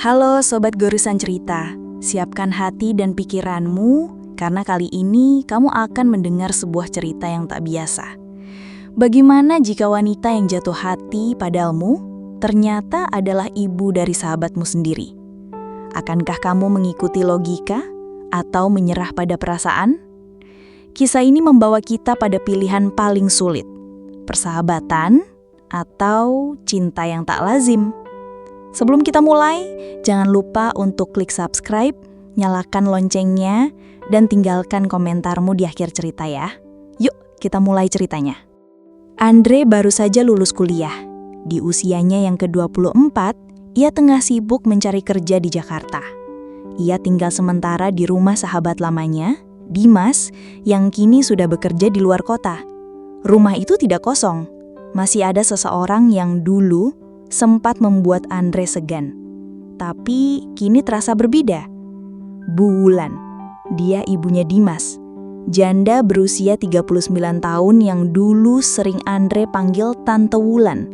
Halo Sobat Gorusan Cerita, siapkan hati dan pikiranmu karena kali ini kamu akan mendengar sebuah cerita yang tak biasa. Bagaimana jika wanita yang jatuh hati padamu ternyata adalah ibu dari sahabatmu sendiri? Akankah kamu mengikuti logika atau menyerah pada perasaan? Kisah ini membawa kita pada pilihan paling sulit, persahabatan atau cinta yang tak lazim. Sebelum kita mulai, jangan lupa untuk klik subscribe, nyalakan loncengnya, dan tinggalkan komentarmu di akhir cerita ya. Yuk, kita mulai ceritanya. Andre baru saja lulus kuliah. Di usianya yang ke-24, ia tengah sibuk mencari kerja di Jakarta. Ia tinggal sementara di rumah sahabat lamanya, Dimas, yang kini sudah bekerja di luar kota. Rumah itu tidak kosong. Masih ada seseorang yang dulu sempat membuat Andre segan. Tapi kini terasa berbeda. Bu Wulan, dia ibunya Dimas. Janda berusia 39 tahun yang dulu sering Andre panggil Tante Wulan.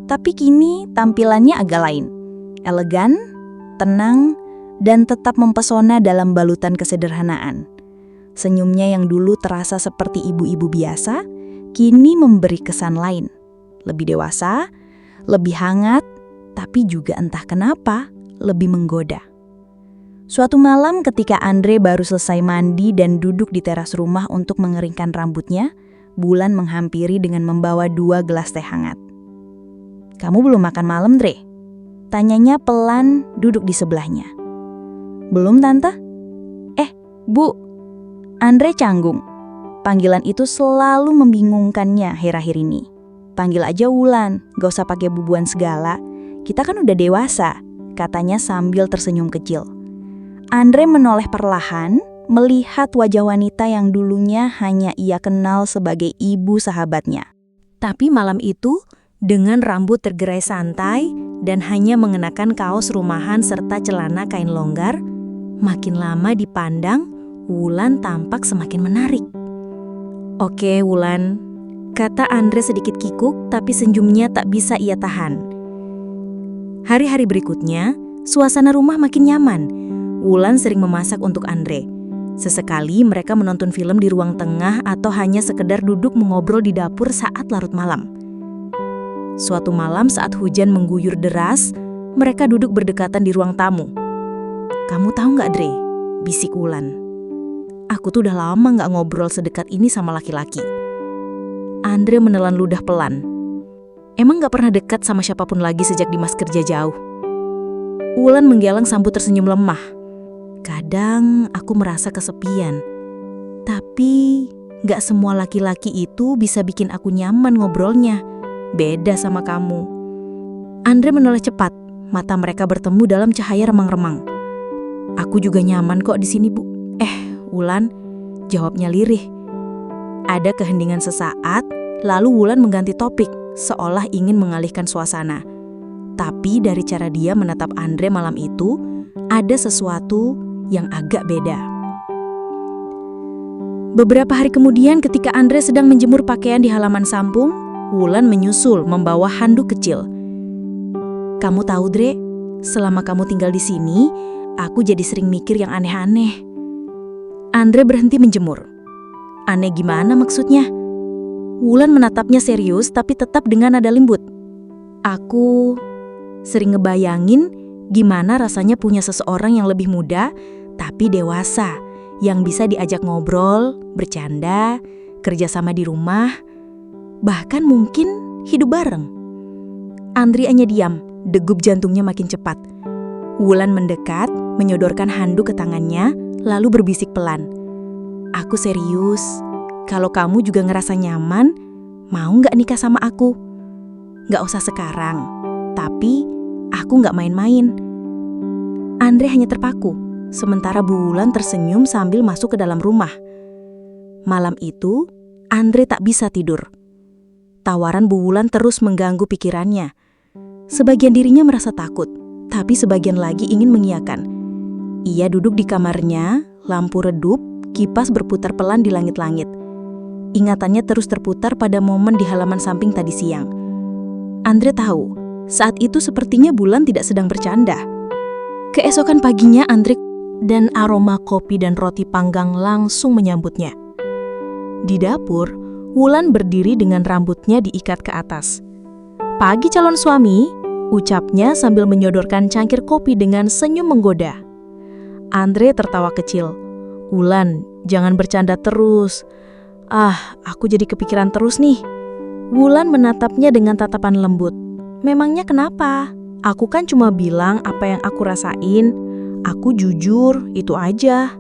Tapi kini tampilannya agak lain. Elegan, tenang, dan tetap mempesona dalam balutan kesederhanaan. Senyumnya yang dulu terasa seperti ibu-ibu biasa, kini memberi kesan lain. Lebih dewasa, lebih hangat, tapi juga entah kenapa lebih menggoda. Suatu malam ketika Andre baru selesai mandi dan duduk di teras rumah untuk mengeringkan rambutnya, Bulan menghampiri dengan membawa 2 gelas teh hangat. "Kamu belum makan malam, Dre?" Tanyanya pelan duduk di sebelahnya. "Belum, Tante." Bu." Andre canggung. Panggilan itu selalu membingungkannya akhir-akhir ini. "Panggil aja Wulan, gak usah pakai bubuan segala. Kita kan udah dewasa," katanya sambil tersenyum kecil. Andre menoleh perlahan, melihat wajah wanita yang dulunya hanya ia kenal sebagai ibu sahabatnya. Tapi malam itu, dengan rambut tergerai santai dan hanya mengenakan kaos rumahan serta celana kain longgar, makin lama dipandang, Wulan tampak semakin menarik. "Oke, Wulan," kata Andre sedikit kikuk, tapi senyumnya tak bisa ia tahan. Hari-hari berikutnya, suasana rumah makin nyaman. Wulan sering memasak untuk Andre. Sesekali mereka menonton film di ruang tengah atau hanya sekedar duduk mengobrol di dapur saat larut malam. Suatu malam saat hujan mengguyur deras, mereka duduk berdekatan di ruang tamu. "Kamu tahu nggak, Dre?" bisik Wulan. "Aku tuh udah lama nggak ngobrol sedekat ini sama laki-laki." Andre menelan ludah pelan. "Emang gak pernah dekat sama siapapun lagi sejak Dimas kerja jauh?" Wulan menggeleng sambil tersenyum lemah. "Kadang aku merasa kesepian. Tapi gak semua laki-laki itu bisa bikin aku nyaman ngobrolnya. Beda sama kamu." Andre menoleh cepat. Mata mereka bertemu dalam cahaya remang-remang. "Aku juga nyaman kok di sini, Bu." Wulan," jawabnya lirih. Ada keheningan sesaat, lalu Wulan mengganti topik, seolah ingin mengalihkan suasana. Tapi dari cara dia menatap Andre malam itu, ada sesuatu yang agak beda. Beberapa hari kemudian ketika Andre sedang menjemur pakaian di halaman samping, Wulan menyusul membawa handuk kecil. "Kamu tahu, Dre, selama kamu tinggal di sini, aku jadi sering mikir yang aneh-aneh." Andre berhenti menjemur. "Aneh gimana maksudnya?" Wulan menatapnya serius tapi tetap dengan nada lembut. "Aku sering ngebayangin gimana rasanya punya seseorang yang lebih muda tapi dewasa, yang bisa diajak ngobrol, bercanda, kerja sama di rumah, bahkan mungkin hidup bareng." Andre hanya diam, degup jantungnya makin cepat. Wulan mendekat, menyodorkan handuk ke tangannya, lalu berbisik pelan. "Aku serius. Kalau kamu juga ngerasa nyaman, mau nggak nikah sama aku? Nggak usah sekarang, tapi aku nggak main-main." Andre hanya terpaku, sementara Bu Wulan tersenyum sambil masuk ke dalam rumah. Malam itu, Andre tak bisa tidur. Tawaran Bu Wulan terus mengganggu pikirannya. Sebagian dirinya merasa takut, tapi sebagian lagi ingin mengiyakan. Ia duduk di kamarnya, lampu redup, kipas berputar pelan di langit-langit. Ingatannya terus terputar pada momen di halaman samping tadi siang. Andre tahu, saat itu sepertinya Bulan tidak sedang bercanda. Keesokan paginya Andre dan aroma kopi dan roti panggang langsung menyambutnya. Di dapur, Wulan berdiri dengan rambutnya diikat ke atas. "Pagi calon suami," ucapnya sambil menyodorkan cangkir kopi dengan senyum menggoda. Andre tertawa kecil. "Wulan, jangan bercanda terus. Aku jadi kepikiran terus nih." Wulan menatapnya dengan tatapan lembut. "Memangnya kenapa? Aku kan cuma bilang apa yang aku rasain. Aku jujur, itu aja."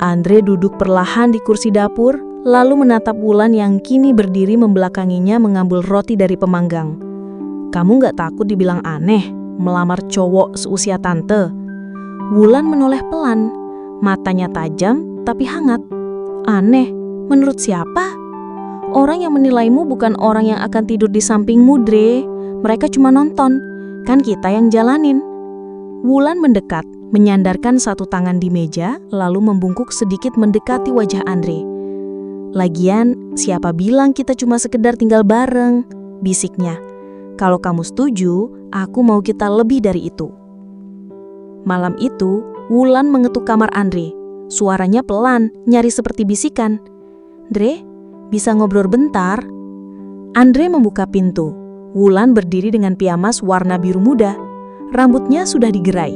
Andre duduk perlahan di kursi dapur, lalu menatap Wulan yang kini berdiri membelakanginya mengambil roti dari pemanggang. "Kamu gak takut dibilang aneh, melamar cowok seusia tante?" Wulan menoleh pelan, matanya tajam tapi hangat. "Aneh? Menurut siapa? Orang yang menilaimu bukan orang yang akan tidur di sampingmu, Dre. Mereka cuma nonton, kan kita yang jalanin." Wulan mendekat, menyandarkan satu tangan di meja, lalu membungkuk sedikit mendekati wajah Andre. "Lagian, siapa bilang kita cuma sekedar tinggal bareng?" bisiknya. "Kalau kamu setuju, aku mau kita lebih dari itu." Malam itu, Wulan mengetuk kamar Andre. Suaranya pelan, nyaris seperti bisikan. "Dre, bisa ngobrol bentar?" Andre membuka pintu. Wulan berdiri dengan pijamas warna biru muda. Rambutnya sudah digerai.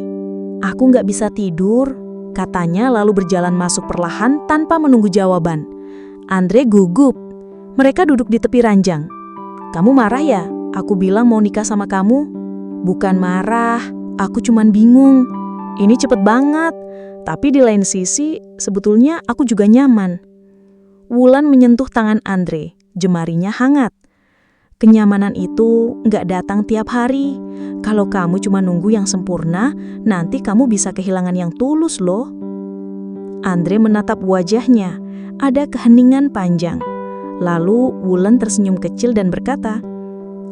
"Aku nggak bisa tidur," katanya lalu berjalan masuk perlahan tanpa menunggu jawaban. Andre gugup. Mereka duduk di tepi ranjang. "Kamu marah ya? Aku bilang mau nikah sama kamu." "Bukan marah, aku cuman bingung. Ini cepet banget, tapi di lain sisi sebetulnya aku juga nyaman." Wulan menyentuh tangan Andre, jemarinya hangat. "Kenyamanan itu nggak datang tiap hari. Kalau kamu cuma nunggu yang sempurna, nanti kamu bisa kehilangan yang tulus loh." Andre menatap wajahnya, ada keheningan panjang. Lalu Wulan tersenyum kecil dan berkata,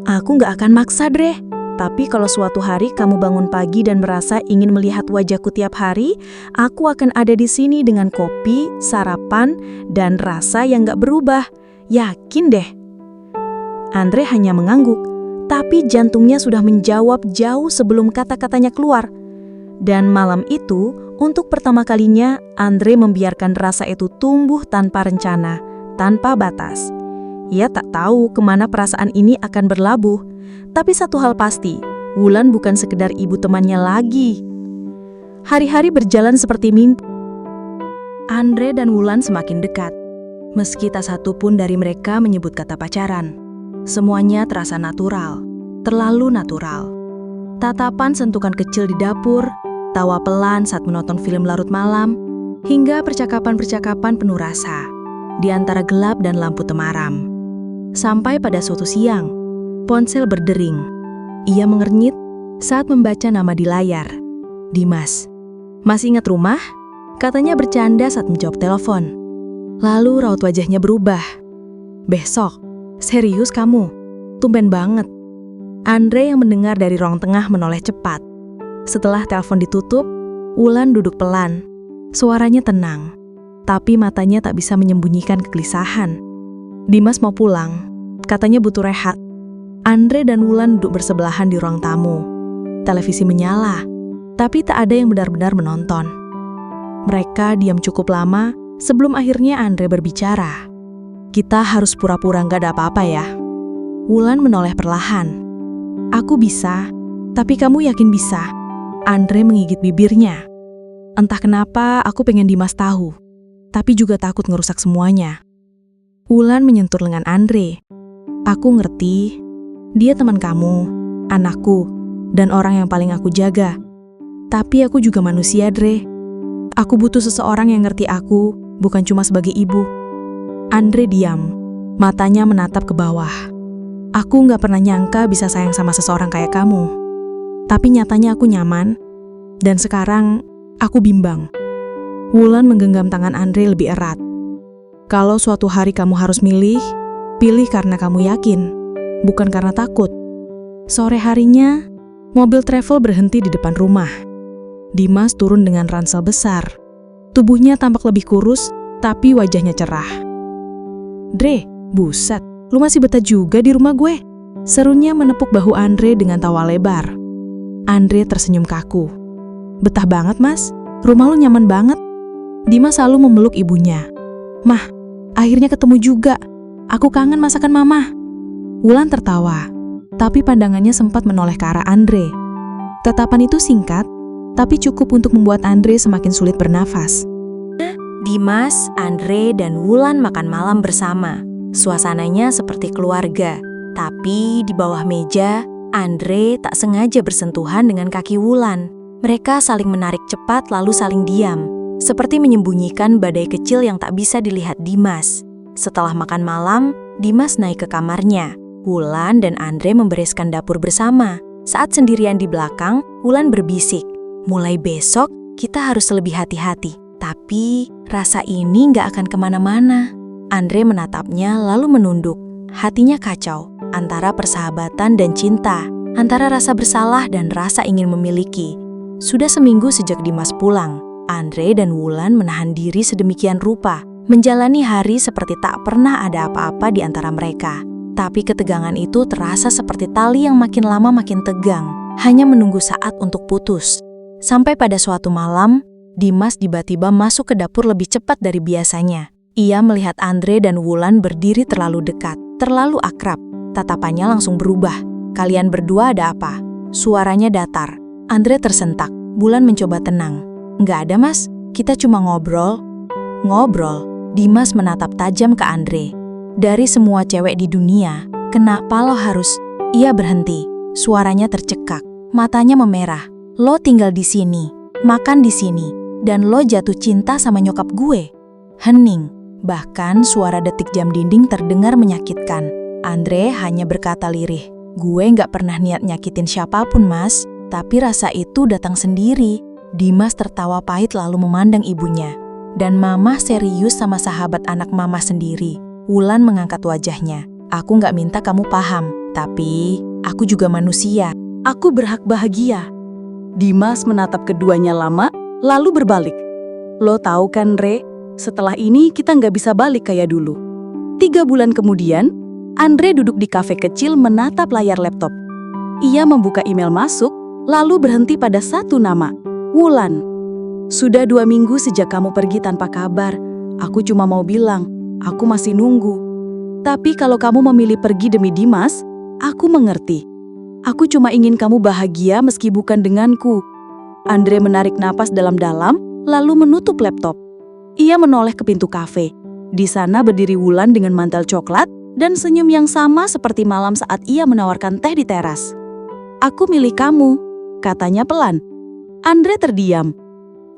"Aku nggak akan maksa, Dre. Tapi kalau suatu hari kamu bangun pagi dan merasa ingin melihat wajahku tiap hari, aku akan ada di sini dengan kopi, sarapan, dan rasa yang nggak berubah. Yakin deh." Andre hanya mengangguk, tapi jantungnya sudah menjawab jauh sebelum kata-katanya keluar. Dan malam itu, untuk pertama kalinya, Andre membiarkan rasa itu tumbuh tanpa rencana, tanpa batas. Ia tak tahu kemana perasaan ini akan berlabuh, tapi satu hal pasti, Wulan bukan sekedar ibu temannya lagi. Hari-hari berjalan seperti mimpi. Andre dan Wulan semakin dekat. Meski tak satu pun dari mereka menyebut kata pacaran. Semuanya terasa natural, terlalu natural. Tatapan sentuhan kecil di dapur, tawa pelan saat menonton film larut malam, hingga percakapan-percakapan penuh rasa di antara gelap dan lampu temaram. Sampai pada suatu siang, ponsel berdering. Ia mengernyit saat membaca nama di layar. "Dimas, masih ingat rumah?" katanya bercanda saat menjawab telepon. Lalu raut wajahnya berubah. "Besok? Serius kamu? Tumben banget." Andre yang mendengar dari ruang tengah menoleh cepat. Setelah telepon ditutup, Wulan duduk pelan. Suaranya tenang, tapi matanya tak bisa menyembunyikan kegelisahan. "Dimas mau pulang, katanya butuh rehat." Andre dan Wulan duduk bersebelahan di ruang tamu. Televisi menyala, tapi tak ada yang benar-benar menonton. Mereka diam cukup lama sebelum akhirnya Andre berbicara. "Kita harus pura-pura nggak ada apa-apa ya." Wulan menoleh perlahan. "Aku bisa, tapi kamu yakin bisa?" Andre menggigit bibirnya. "Entah kenapa aku pengen Dimas tahu, tapi juga takut ngerusak semuanya." Wulan menyentuh lengan Andre. "Aku ngerti, dia teman kamu, anakku, dan orang yang paling aku jaga. Tapi aku juga manusia, Dre. Aku butuh seseorang yang ngerti aku, bukan cuma sebagai ibu." Andre diam, matanya menatap ke bawah. "Aku nggak pernah nyangka bisa sayang sama seseorang kayak kamu. Tapi nyatanya aku nyaman, dan sekarang aku bimbang." Wulan menggenggam tangan Andre lebih erat. "Kalau suatu hari kamu harus milih, pilih karena kamu yakin, bukan karena takut." Sore harinya, mobil travel berhenti di depan rumah. Dimas turun dengan ransel besar. Tubuhnya tampak lebih kurus, tapi wajahnya cerah. "Dre, buset, lu masih betah juga di rumah gue?" serunya menepuk bahu Andre dengan tawa lebar. Andre tersenyum kaku. Betah banget, Mas. Rumah lu nyaman banget. Dimas selalu memeluk ibunya. Mah, akhirnya ketemu juga. Aku kangen masakan Mama. Wulan tertawa, tapi pandangannya sempat menoleh ke arah Andre. Tatapan itu singkat, tapi cukup untuk membuat Andre semakin sulit bernafas. Dimas, Andre, dan Wulan makan malam bersama. Suasananya seperti keluarga. Tapi di bawah meja, Andre tak sengaja bersentuhan dengan kaki Wulan. Mereka saling menarik cepat lalu saling diam, seperti menyembunyikan badai kecil yang tak bisa dilihat Dimas. Setelah makan malam, Dimas naik ke kamarnya. Wulan dan Andre membereskan dapur bersama. Saat sendirian di belakang, Wulan berbisik, "Mulai besok, kita harus lebih hati-hati. Tapi, rasa ini nggak akan kemana-mana." Andre menatapnya lalu menunduk. Hatinya kacau, antara persahabatan dan cinta, antara rasa bersalah dan rasa ingin memiliki. Sudah seminggu sejak Dimas pulang, Andre dan Wulan menahan diri sedemikian rupa, menjalani hari seperti tak pernah ada apa-apa di antara mereka. Tapi ketegangan itu terasa seperti tali yang makin lama makin tegang, hanya menunggu saat untuk putus. Sampai pada suatu malam, Dimas tiba-tiba masuk ke dapur lebih cepat dari biasanya. Ia melihat Andre dan Wulan berdiri terlalu dekat, terlalu akrab. Tatapannya langsung berubah. "Kalian berdua ada apa?" Suaranya datar. Andre tersentak. Wulan mencoba tenang. "Nggak ada, Mas. Kita cuma ngobrol." "Ngobrol?" Dimas menatap tajam ke Andre. "Dari semua cewek di dunia, kenapa lo harus..." Ia berhenti. Suaranya tercekak. Matanya memerah. "Lo tinggal di sini, makan di sini, dan lo jatuh cinta sama nyokap gue." Hening. Bahkan suara detik jam dinding terdengar menyakitkan. Andre hanya berkata lirih, "Gue nggak pernah niat nyakitin siapapun, Mas. Tapi rasa itu datang sendiri." Dimas tertawa pahit lalu memandang ibunya. "Dan Mama serius sama sahabat anak Mama sendiri." Wulan mengangkat wajahnya. "Aku nggak minta kamu paham, tapi aku juga manusia. Aku berhak bahagia." Dimas menatap keduanya lama, lalu berbalik. "Lo tahu kan, Re, setelah ini kita nggak bisa balik kayak dulu." 3 bulan kemudian, Andre duduk di kafe kecil menatap layar laptop. Ia membuka email masuk, lalu berhenti pada satu nama, Wulan. "Sudah 2 minggu sejak kamu pergi tanpa kabar. Aku cuma mau bilang, aku masih nunggu. Tapi kalau kamu memilih pergi demi Dimas, aku mengerti. Aku cuma ingin kamu bahagia meski bukan denganku." Andre menarik napas dalam-dalam, lalu menutup laptop. Ia menoleh ke pintu kafe. Di sana berdiri Wulan dengan mantel coklat dan senyum yang sama seperti malam saat ia menawarkan teh di teras. "Aku milih kamu," katanya pelan. Andre terdiam.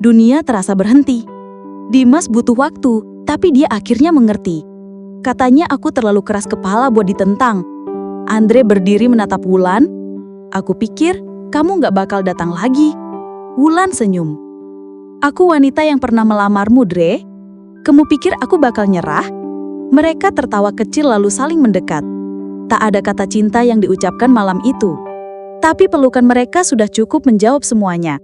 Dunia terasa berhenti. Dimas butuh waktu, tapi dia akhirnya mengerti. Katanya, "Aku terlalu keras kepala buat ditentang." Andre berdiri menatap Wulan. "Aku pikir kamu gak bakal datang lagi." Wulan senyum. "Aku wanita yang pernah melamarmu, Dre. Kamu pikir aku bakal nyerah?" Mereka tertawa kecil lalu saling mendekat. Tak ada kata cinta yang diucapkan malam itu. Tapi pelukan mereka sudah cukup menjawab semuanya.